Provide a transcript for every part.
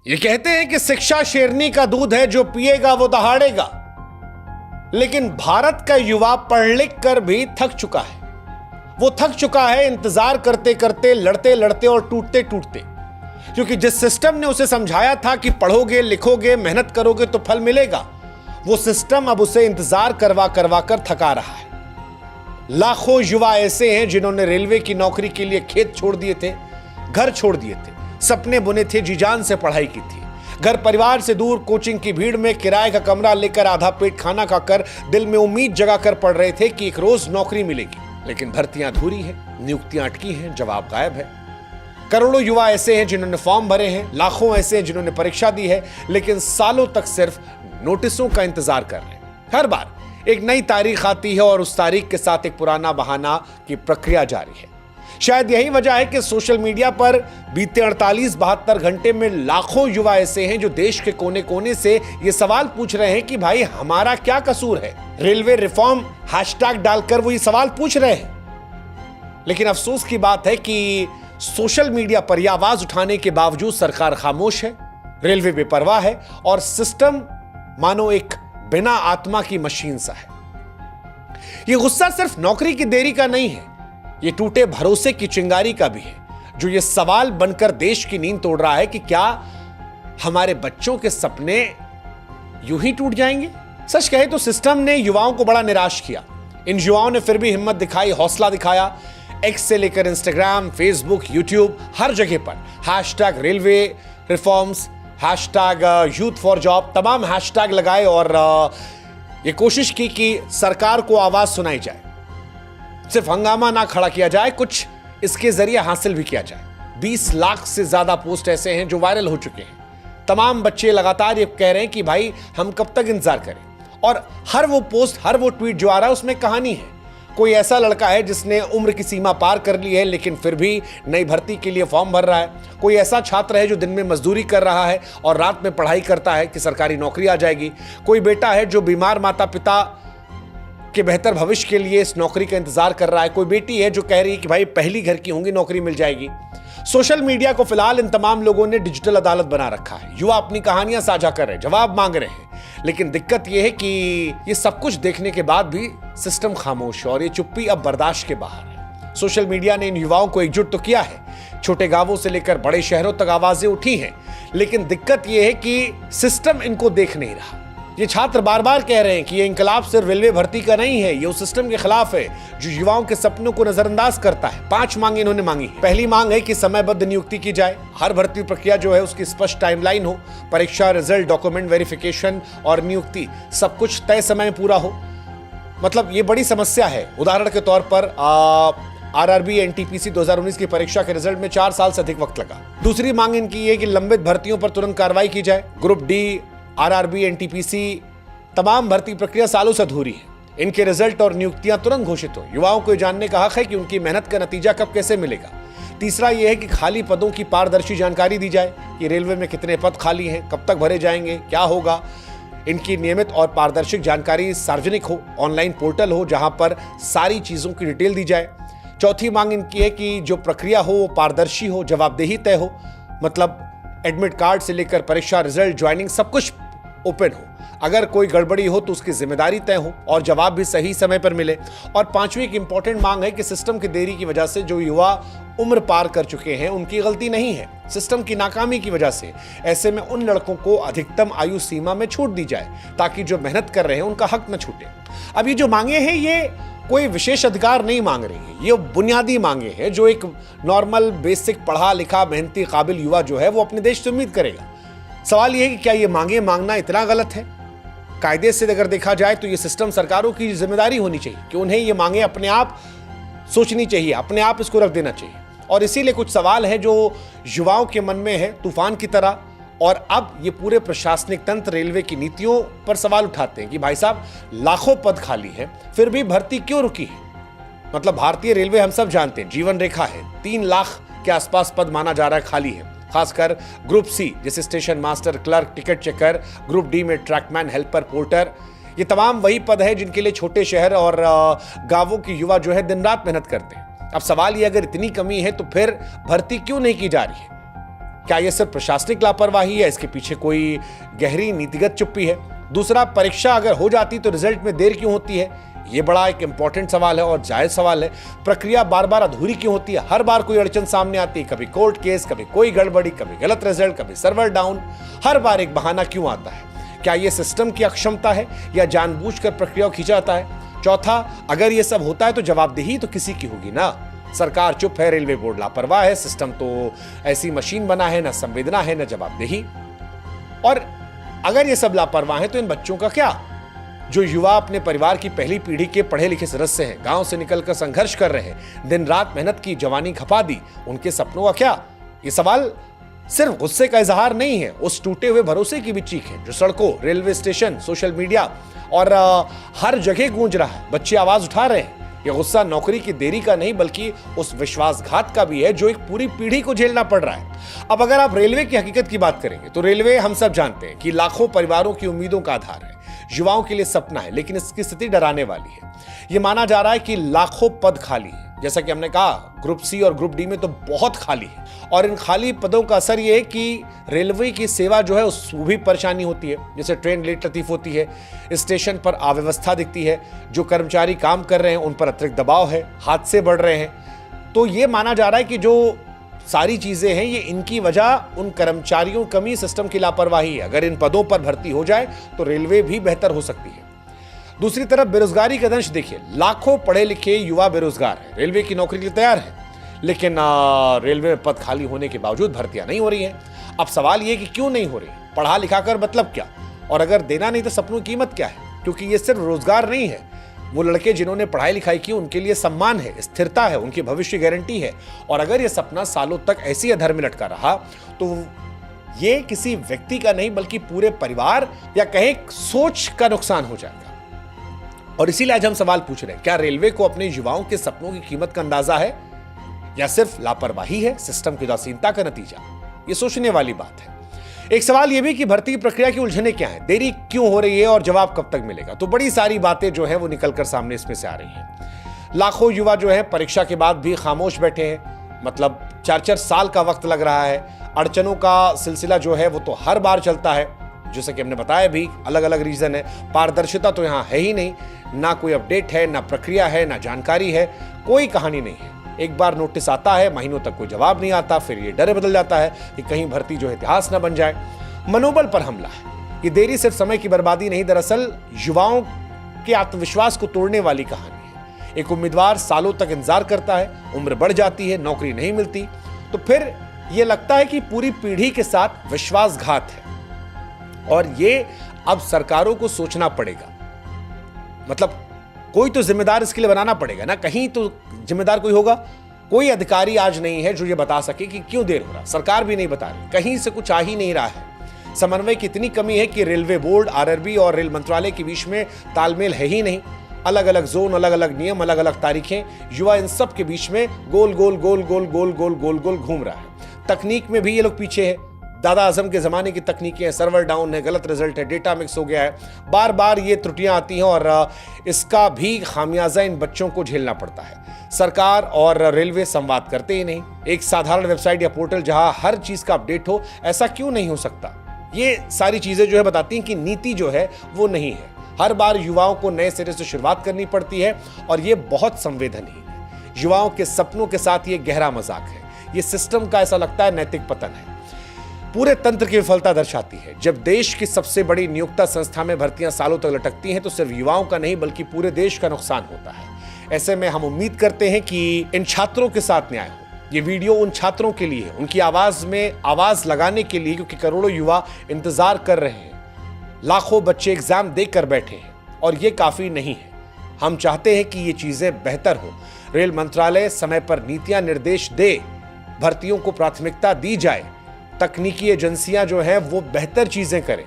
ये कहते हैं कि शिक्षा शेरनी का दूध है, जो पिएगा वो दहाड़ेगा। लेकिन भारत का युवा पढ़ लिख कर भी थक चुका है। वो थक चुका है इंतजार करते करते, लड़ते लड़ते और टूटते टूटते, क्योंकि जिस सिस्टम ने उसे समझाया था कि पढ़ोगे लिखोगे मेहनत करोगे तो फल मिलेगा, वो सिस्टम अब उसे इंतजार करवा करवा कर थका रहा है। लाखों युवा ऐसे हैं जिन्होंने रेलवे की नौकरी के लिए खेत छोड़ दिए थे, घर छोड़ दिए थे, सपने बुने थे, जी जान से पढ़ाई की थी, घर परिवार से दूर कोचिंग की भीड़ में किराए का कमरा लेकर आधा पेट खाना खाकर दिल में उम्मीद जगाकर पढ़ रहे थे कि एक रोज नौकरी मिलेगी। लेकिन भर्तियां अधूरी हैं, नियुक्तियां अटकी हैं, जवाब गायब है। करोड़ों युवा ऐसे हैं जिन्होंने फॉर्म भरे हैं, लाखों ऐसे हैं जिन्होंने परीक्षा दी है, लेकिन सालों तक सिर्फ नोटिसों का इंतजार कर रहे हैं। हर बार एक नई तारीख आती है और उस तारीख के साथ एक पुराना बहाना की प्रक्रिया जारी है। शायद यही वजह है कि सोशल मीडिया पर बीते 48-72 घंटे में लाखों युवा ऐसे हैं जो देश के कोने कोने से ये सवाल पूछ रहे हैं कि भाई हमारा क्या कसूर है। रेलवे रिफॉर्म हैशटैग डालकर वो ये सवाल पूछ रहे हैं। लेकिन अफसोस की बात है कि सोशल मीडिया पर यह आवाज उठाने के बावजूद सरकार खामोश है, रेलवे बेपरवाह है और सिस्टम मानो एक बिना आत्मा की मशीन सा है। यह गुस्सा सिर्फ नौकरी की देरी का नहीं है, ये टूटे भरोसे की चिंगारी का भी है, जो ये सवाल बनकर देश की नींद तोड़ रहा है कि क्या हमारे बच्चों के सपने यूं ही टूट जाएंगे। सच कहे तो सिस्टम ने युवाओं को बड़ा निराश किया। इन युवाओं ने फिर भी हिम्मत दिखाई, हौसला दिखाया। एक्स से लेकर इंस्टाग्राम, फेसबुक, यूट्यूब, हर जगह पर hashtag railway reforms, hashtag youth for job, तमाम हैशटैग लगाए और ये कोशिश की कि सरकार को आवाज सुनाई जाए, सिर्फ हंगामा ना खड़ा किया जाए, कुछ इसके जरिए हासिल भी किया जाए। 20 लाख से ज्यादा पोस्ट ऐसे हैं जो वायरल हो चुके हैं। तमाम बच्चे लगातार ये कह रहे हैं कि भाई हम कब तक इंतजार करें, और हर वो पोस्ट, हर वो ट्वीट जो आ रहा है उसमें कहानी है। कोई ऐसा लड़का है जिसने उम्र की सीमा पार कर ली है लेकिन फिर भी नई भर्ती के लिए फॉर्म भर रहा है। कोई ऐसा छात्र है जो दिन में मजदूरी कर रहा है और रात में पढ़ाई करता है कि सरकारी नौकरी आ जाएगी। कोई बेटा है जो बीमार माता पिता के बेहतर भविष्य के लिए इस नौकरी का इंतजार कर रहा है। कोई बेटी है जो कह रही है कि भाई पहली घर की होंगी, नौकरी मिल जाएगी। सोशल मीडिया को फिलहाल इन तमाम लोगों ने डिजिटल अदालत बना रखा है। युवा अपनी कहानियां साझा कर रहे हैं, जवाब मांग रहे हैं, लेकिन दिक्कत यह है कि ये सब कुछ देखने के बाद भी सिस्टम खामोश है और ये चुप्पी अब बर्दाश्त के बाहर है। सोशल मीडिया ने इन युवाओं को एकजुट तो किया है, छोटे गांवों से लेकर बड़े शहरों तक आवाजें उठी हैं, लेकिन दिक्कत यह है कि सिस्टम इनको देख नहीं रहा। ये छात्र बार बार कह रहे हैं कि ये इंकलाब सिर्फ रेलवे भर्ती का नहीं है, ये उस सिस्टम के खिलाफ है जो युवाओं के सपनों को नजरअंदाज करता है। 5 मांग इन्होंने मांगी है। पहली मांग है कि समयबद्ध नियुक्ति की जाए, हर भर्ती प्रक्रिया जो है उसकी स्पष्ट टाइमलाइन हो, परीक्षा, रिजल्ट, डॉक्यूमेंट वेरिफिकेशन और नियुक्ति सब कुछ तय समय में पूरा हो। मतलब ये बड़ी समस्या है। उदाहरण के तौर पर आरआरबी एनटीपीसी 2019 की परीक्षा के रिजल्ट में 4 साल से अधिक वक्त लगा। दूसरी मांग इनकी है कि लंबित भर्तियों पर तुरंत कार्रवाई की जाए। ग्रुप डी, आरआरबी, एनटीपीसी तमाम भर्ती प्रक्रिया सालों से अधूरी है। इनके रिजल्ट और नियुक्तियां तुरंत घोषित हो। युवाओं को जानने का हक है कि उनकी मेहनत का नतीजा कब कैसे मिलेगा। तीसरा यह है कि खाली पदों की पारदर्शी जानकारी दी जाए कि रेलवे में कितने पद खाली हैं, कब तक भरे जाएंगे, क्या होगा। इनकी नियमित और पारदर्शी जानकारी सार्वजनिक हो, ऑनलाइन पोर्टल हो जहां पर सारी चीजों की डिटेल दी जाए। चौथी मांग इनकी है कि जो प्रक्रिया हो वो पारदर्शी हो, जवाबदेही तय हो, मतलब एडमिट कार्ड से लेकर परीक्षा, रिजल्ट, ज्वाइनिंग सब कुछ ओपन हो। अगर कोई गड़बड़ी हो तो उसकी जिम्मेदारी तय हो और जवाब भी सही समय पर मिले। और पांचवी एक इंपॉर्टेंट मांग है कि सिस्टम की देरी की वजह से जो युवा उम्र पार कर चुके हैं उनकी गलती नहीं है, सिस्टम की नाकामी की वजह से। ऐसे में उन लड़कों को अधिकतम आयु सीमा में छूट दी जाए ताकि जो मेहनत कर रहे हैं उनका हक न छूटे। अब ये जो मांगे हैं ये कोई विशेष अधिकार नहीं मांग रही है, ये बुनियादी मांगे हैं जो एक नॉर्मल बेसिक पढ़ा लिखा मेहनती काबिल युवा जो है वो अपने देश से उम्मीद करेगा। सवाल यह है कि क्या ये मांगे मांगना इतना गलत है? कायदे से अगर देखा जाए तो ये सिस्टम सरकारों की जिम्मेदारी होनी चाहिए कि उन्हें ये मांगे अपने आप सोचनी चाहिए, अपने आप इसको रख देना चाहिए। और इसीलिए कुछ सवाल है जो युवाओं के मन में है तूफान की तरह, और अब ये पूरे प्रशासनिक तंत्र रेलवे की नीतियों पर सवाल उठाते हैं कि भाई साहब लाखों पद खाली है फिर भी भर्ती क्यों रुकी है। मतलब भारतीय रेलवे हम सब जानते हैं जीवन रेखा है, 3 लाख के आसपास पद माना जा रहा है खाली है, खासकर ग्रुप सी जैसे station master, clerk, ticket checker, group D में ट्रैकमैन, हेल्पर, पोर्टर। ये तमाम वही पद है जिनके लिए छोटे शहर और गांवों के युवा जो है दिन रात मेहनत करते हैं। अब सवाल ये अगर इतनी कमी है तो फिर भर्ती क्यों नहीं की जा रही है? क्या यह सिर्फ प्रशासनिक लापरवाही है, इसके पीछे कोई गहरी नीतिगत चुप्पी है? दूसरा, परीक्षा अगर हो जाती तो रिजल्ट में देर क्यों होती है? यह बड़ा एक इंपॉर्टेंट सवाल है और जायज सवाल है। प्रक्रिया बार बार अधूरी क्यों होती है? हर बार कोई अड़चन सामने आती है, कभी कोर्ट केस, कभी कोई गड़बड़ी, कभी गलत रिजल्ट, कभी सर्वर डाउन। हर बार एक बहाना क्यों आता है? क्या यह सिस्टम की अक्षमता है या जानबूझकर प्रक्रिया को खींचा जाता है? चौथा, अगर यह सब होता है तो जवाबदेही तो किसी की होगी ना। सरकार चुप है, रेलवे बोर्ड लापरवाह है, सिस्टम तो ऐसी मशीन बना है, ना संवेदना है, ना जवाबदेही। और अगर ये सब लापरवाह है तो इन बच्चों का क्या, जो युवा अपने परिवार की पहली पीढ़ी के पढ़े लिखे सदस्य हैं, गांव से निकलकर संघर्ष कर रहे हैं, दिन रात मेहनत की, जवानी खपा दी, उनके सपनों का क्या? ये सवाल सिर्फ गुस्से का इजहार नहीं है, उस टूटे हुए भरोसे की भी चीख है जो सड़कों, रेलवे स्टेशन, सोशल मीडिया और हर जगह गूंज रहा है। बच्चे आवाज उठा रहे हैं। यह गुस्सा नौकरी की देरी का नहीं बल्कि उस विश्वासघात का भी है जो एक पूरी पीढ़ी को झेलना पड़ रहा है। अब अगर आप रेलवे की हकीकत की बात करेंगे तो रेलवे हम सब जानते हैं कि लाखों परिवारों की उम्मीदों का आधार है, युवाओं के लिए सपना है, लेकिन इसकी स्थिति डराने वाली है। यह माना जा रहा है कि लाखों पद खाली है, जैसा कि हमने कहा ग्रुप सी और ग्रुप डी में तो बहुत खाली है, और इन खाली पदों का असर यह है कि रेलवे की सेवा जो है उसमें भी परेशानी होती है। जैसे ट्रेन लेट लतीफ होती है, स्टेशन पर अव्यवस्था दिखती है, जो कर्मचारी काम कर रहे हैं उन पर अतिरिक्त दबाव है, हादसे बढ़ रहे हैं। तो ये माना जा रहा है कि जो सारी चीजें हैं ये इनकी वजह उन कर्मचारियों कमी, सिस्टम की लापरवाही है। अगर इन पदों पर भर्ती हो जाए तो रेलवे भी बेहतर हो सकती है। दूसरी तरफ बेरोजगारी का दंश देखिए, लाखों पढ़े लिखे युवा बेरोजगार हैं, रेलवे की नौकरी के लिए तैयार हैं, लेकिन रेलवे में पद खाली होने के बावजूद भर्तियां नहीं हो रही हैं। अब सवाल यह कि क्यों नहीं हो रही? पढ़ा लिखा कर मतलब क्या? और अगर देना नहीं तो सपनों की कीमत क्या है? क्योंकि ये सिर्फ रोजगार नहीं है, वो लड़के जिन्होंने पढ़ाई लिखाई की उनके लिए सम्मान है, स्थिरता है, उनकी भविष्य गारंटी है। और अगर ये सपना सालों तक ऐसी अधर में लटका रहा तो ये किसी व्यक्ति का नहीं बल्कि पूरे परिवार या कहें सोच का नुकसान हो जाएगा। और इसीलिए आज हम सवाल पूछ रहे हैं, क्या रेलवे को अपने युवाओं के सपनों की कीमत का अंदाजा है या सिर्फ लापरवाही है, सिस्टम की उदासीनता का नतीजा? ये सोचने वाली बात है। एक सवाल यह भी कि भर्ती प्रक्रिया की उलझने क्या है, देरी क्यों हो रही है और जवाब कब तक मिलेगा? तो बड़ी सारी बातें जो है वो निकलकर सामने इसमें से आ रही हैं। लाखों युवा जो है परीक्षा के बाद भी खामोश बैठे हैं, मतलब 4-4 साल का वक्त लग रहा है। अड़चनों का सिलसिला जो है वो तो हर बार चलता है, जैसा कि हमने बताया भी, अलग अलग रीजन है। पारदर्शिता तो यहाँ है ही नहीं, ना कोई अपडेट है, ना प्रक्रिया है, ना जानकारी है, कोई कहानी नहीं है। एक बार नोटिस आता है, महीनों तक कोई जवाब नहीं आता, फिर ये डर बदल जाता है कि कहीं भर्ती जो है इतिहास ना बन जाए। मनोबल पर हमला है। ये देरी सिर्फ समय की बर्बादी नहीं, दरअसल युवाओं के आत्मविश्वास को तोड़ने वाली कहानी है। एक उम्मीदवार सालों तक इंतजार करता है, उम्र बढ़ जाती है, नौकरी नहीं मिलती, तो फिर ये लगता है कि पूरी पीढ़ी के साथ विश्वासघात है। और ये अब सरकारों को सोचना पड़ेगा, मतलब कोई तो जिम्मेदार इसके लिए बनाना पड़ेगा ना, कहीं तो जिम्मेदार कोई होगा। कोई अधिकारी आज नहीं है जो ये बता सके कि क्यों देर हो रहा, सरकार भी नहीं बता रही, कहीं से कुछ आ ही नहीं रहा है। समन्वय की इतनी कमी है कि रेलवे बोर्ड, आरआरबी और रेल मंत्रालय के बीच में तालमेल है ही नहीं। अलग अलग जोन, अलग अलग नियम, अलग अलग तारीखें, युवा इन सब के बीच में गोल गोल गोल गोल गोल गोल गोल गोल घूम रहा है। तकनीक में भी ये लोग पीछे है, दादा आजम के जमाने की तकनीकें हैं, सर्वर डाउन है, गलत रिजल्ट है, डेटा मिक्स हो गया है, बार बार ये त्रुटियां आती हैं और इसका भी खामियाजा इन बच्चों को झेलना पड़ता है। सरकार और रेलवे संवाद करते ही नहीं। एक साधारण वेबसाइट या पोर्टल जहां हर चीज का अपडेट हो, ऐसा क्यों नहीं हो सकता? ये सारी चीजें जो है बताती हैं कि नीति जो है वो नहीं है। हर बार युवाओं को नए सिरे से शुरुआत करनी पड़ती है और ये बहुत संवेदनहीन है। युवाओं के सपनों के साथ ये गहरा मजाक है। ये सिस्टम का ऐसा लगता है नैतिक पतन है, पूरे तंत्र की विफलता दर्शाती है। जब देश की सबसे बड़ी नियोक्ता संस्था में भर्तियां सालों तक लटकती हैं तो सिर्फ युवाओं का नहीं बल्कि पूरे देश का नुकसान होता है। ऐसे में हम उम्मीद करते हैं कि इन छात्रों के साथ न्याय हो। ये वीडियो उन छात्रों के लिए है, उनकी आवाज में आवाज लगाने के लिए, क्योंकि करोड़ों युवा इंतजार कर रहे हैं। लाखों बच्चे एग्जाम देकर बैठे हैं और ये काफी नहीं है। हम चाहते हैं कि ये चीजें बेहतर हो। रेल मंत्रालय समय पर नीतियां निर्देश दे, भर्तियों को प्राथमिकता दी जाए, तकनीकी एजेंसियां जो हैं वो बेहतर चीजें करें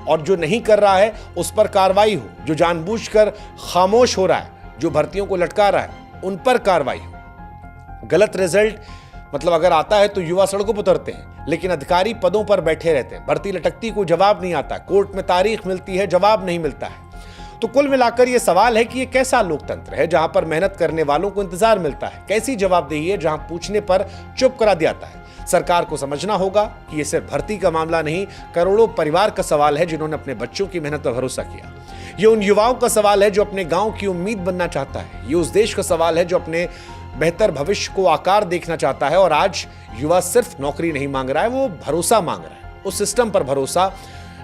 और जो नहीं कर रहा है उस पर कार्रवाई हो। जो जानबूझकर खामोश हो रहा है, जो भर्तियों को लटका रहा है, उन पर कार्रवाई हो। गलत रिजल्ट मतलब अगर आता है तो युवा सड़कों पर उतरते हैं, लेकिन अधिकारी पदों पर बैठे रहते हैं। भर्ती लटकती, कोई जवाब नहीं आता, कोर्ट में तारीख मिलती है, जवाब नहीं मिलता है। तो कुल मिलाकर यह सवाल है कि यह कैसा लोकतंत्र है जहां पर मेहनत करने वालों को इंतजार मिलता है? कैसी जवाबदेही है जहां पूछने पर चुप करा दिया जाता है? सरकार को समझना होगा कि यह सिर्फ भर्ती का मामला नहीं, करोड़ों परिवार का सवाल है जिन्होंने अपने बच्चों की मेहनत पर भरोसा किया। ये उन युवाओं का सवाल है जो अपने गांव की उम्मीद बनना चाहता है। ये उस देश का सवाल है जो अपने बेहतर भविष्य को आकार देखना चाहता है। और आज युवा सिर्फ नौकरी नहीं मांग रहा है, वो भरोसा मांग रहा है, उस सिस्टम पर भरोसा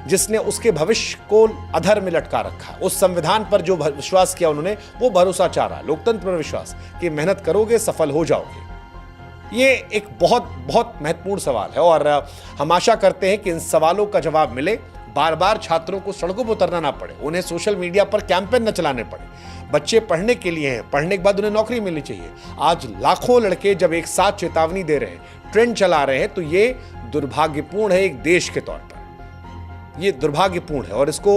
जिसने उसके भविष्य को अधर में लटका रखा, उस संविधान पर जो विश्वास किया उन्होंने, वो भरोसा चाह रहा है, लोकतंत्र पर विश्वास कि मेहनत करोगे सफल हो जाओगे। ये एक बहुत बहुत महत्वपूर्ण सवाल है और हम आशा करते हैं कि इन सवालों का जवाब मिले, बार बार छात्रों को सड़कों पर उतरना ना पड़े, उन्हें सोशल मीडिया पर कैंपेन न चलाने पड़े। बच्चे पढ़ने के लिए हैं, पढ़ने के बाद उन्हें नौकरी मिलनी चाहिए। आज लाखों लड़के जब एक साथ चेतावनी दे रहे हैं, ट्रेंड चला रहे हैं, तो ये दुर्भाग्यपूर्ण है एक देश के तौर पर। ये दुर्भाग्यपूर्ण है और इसको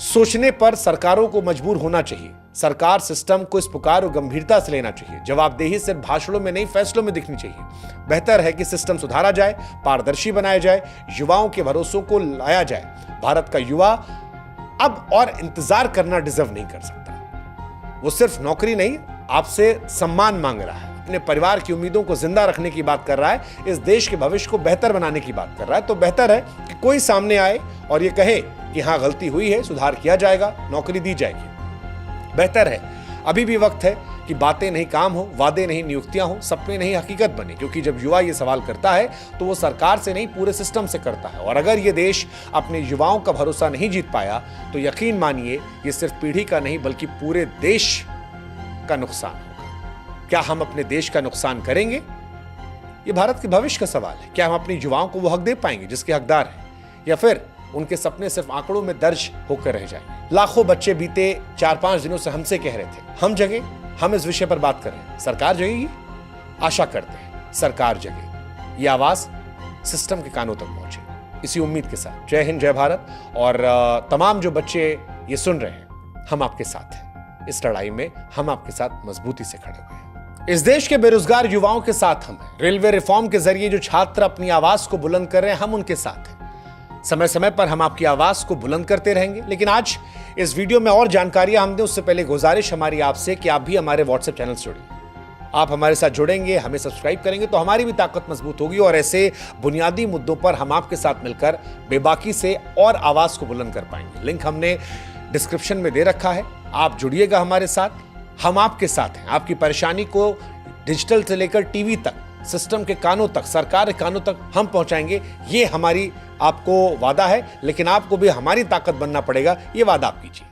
सोचने पर सरकारों को मजबूर होना चाहिए। सरकार सिस्टम को इस पुकार और गंभीरता से लेना चाहिए। जवाबदेही सिर्फ भाषणों में नहीं, फैसलों में दिखनी चाहिए। बेहतर है कि सिस्टम सुधारा जाए, पारदर्शी बनाया जाए, युवाओं के भरोसों को लाया जाए। भारत का युवा अब और इंतजार करना डिजर्व नहीं कर सकता। वो सिर्फ नौकरी नहीं, आपसे सम्मान मांग रहा है, अपने परिवार की उम्मीदों को जिंदा रखने की बात कर रहा है, इस देश के भविष्य को बेहतर बनाने की बात कर रहा है। तो बेहतर है कि कोई सामने आए और ये कहे कि हाँ गलती हुई है, सुधार किया जाएगा, नौकरी दी जाएगी। बेहतर है, अभी भी वक्त है कि बातें नहीं काम हो, वादे नहीं नियुक्तियां हो, सपने नहीं हकीकत बने। क्योंकि जब युवा ये सवाल करता है तो वो सरकार से नहीं, पूरे सिस्टम से करता है। और अगर ये देश अपने युवाओं का भरोसा नहीं जीत पाया तो यकीन मानिए ये सिर्फ पीढ़ी का नहीं बल्कि पूरे देश का नुकसान होगा। क्या हम अपने देश का नुकसान करेंगे? ये भारत के भविष्य का सवाल है। क्या हम अपने युवाओं को वो हक दे पाएंगे जिसके हकदार हैं, या फिर उनके सपने सिर्फ आंकड़ों में दर्ज होकर रह जाएंगे? लाखों बच्चे बीते 4-5 दिनों से हमसे कह रहे थे हम जगे, हम इस विषय पर बात करें। सरकार जगेगी? आशा करते हैं सरकार जगे, ये आवाज सिस्टम के कानों तक पहुंचे। इसी उम्मीद के साथ जय हिंद, जय भारत। और तमाम जो बच्चे ये सुन रहे हैं, हम आपके साथ हैं इस लड़ाई में, हम आपके साथ मजबूती से खड़े हुए हैं। इस देश के बेरोजगार युवाओं के साथ हम हैं। रेलवे रिफॉर्म के जरिए जो छात्र अपनी आवाज को बुलंद कर रहे हैं, हम उनके साथ हैं। समय समय पर हम आपकी आवाज को बुलंद करते रहेंगे। लेकिन आज इस वीडियो में और जानकारियां हम दें उससे पहले गुजारिश हमारी आपसे कि आप भी हमारे व्हाट्सएप चैनल से जुड़िए। आप हमारे साथ जुड़ेंगे, हमें सब्सक्राइब करेंगे तो हमारी भी ताकत मजबूत होगी और ऐसे बुनियादी मुद्दों पर हम आपके साथ मिलकर बेबाकी से और आवाज को बुलंद कर पाएंगे। लिंक हमने डिस्क्रिप्शन में दे रखा है, आप जुड़िएगा हमारे साथ, हम आपके साथ हैं। आपकी परेशानी को डिजिटल से लेकर टीवी तक, सिस्टम के कानों तक, सरकार के कानों तक हम पहुंचाएंगे। ये हमारी आपको वादा है, लेकिन आपको भी हमारी ताकत बनना पड़ेगा, ये वादा आप कीजिए।